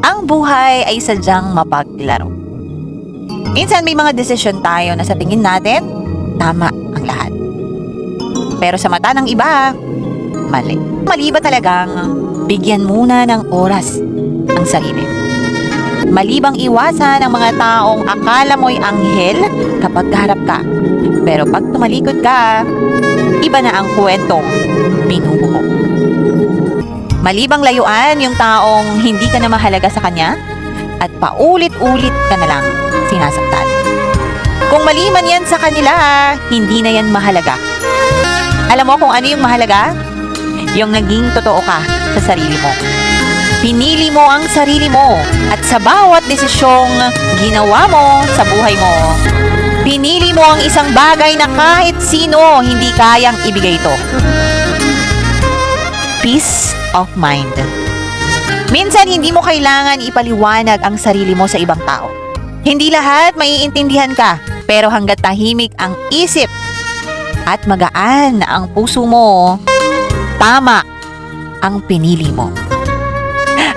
Ang buhay ay sadyang mapaglaro. Minsan may mga desisyon tayo na sa tingin natin, tama ang lahat. Pero sa mata ng iba, mali. Mali ba talagang bigyan muna ng oras ang sarili? Mali bang iwasan ang mga taong akala mo'y anghel kapag harap ka? Pero pag tumalikod ka, iba na ang kwentong binubuo. Mali bang layuan yung taong hindi ka na mahalaga sa kanya? At paulit-ulit ka na lang sinasaktan. Kung mali man yan sa kanila, hindi na yan mahalaga. Alam mo kung ano yung mahalaga? Yung naging totoo ka sa sarili mo. Pinili mo ang sarili mo at sa bawat desisyong ginawa mo sa buhay mo, pinili mo ang isang bagay na kahit sino hindi kayang ibigay ito. Peace of mind. Minsan hindi mo kailangan ipaliwanag ang sarili mo sa ibang tao. Hindi lahat maiintindihan ka, pero hanggat tahimik ang isip at magaan ang puso mo, tama ang pinili mo.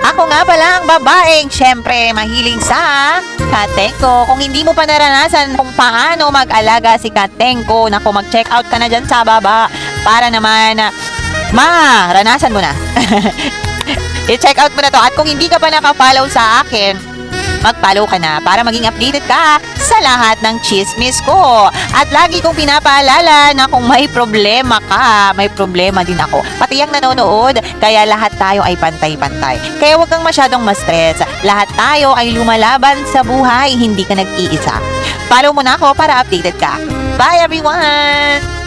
Ako nga pala ang babaeng syempre mahilig sa katengko. Kung hindi mo pa naranasan kung paano mag-alaga si katengko, naku, mag-check out ka na dyan sa baba para naman maranasan mo na. I-check out mo na to. At kung hindi ka pa naka-follow sa akin, mag-follow ka na para maging updated ka sa lahat ng chismis ko. At lagi kong pinapaalala na kung may problema ka, may problema din ako. Pati ang nanonood, kaya lahat tayo ay pantay-pantay. Kaya huwag kang masyadong ma-stress. Lahat tayo ay lumalaban sa buhay, hindi ka nag-iisa. Follow mo na ako para updated ka. Bye everyone!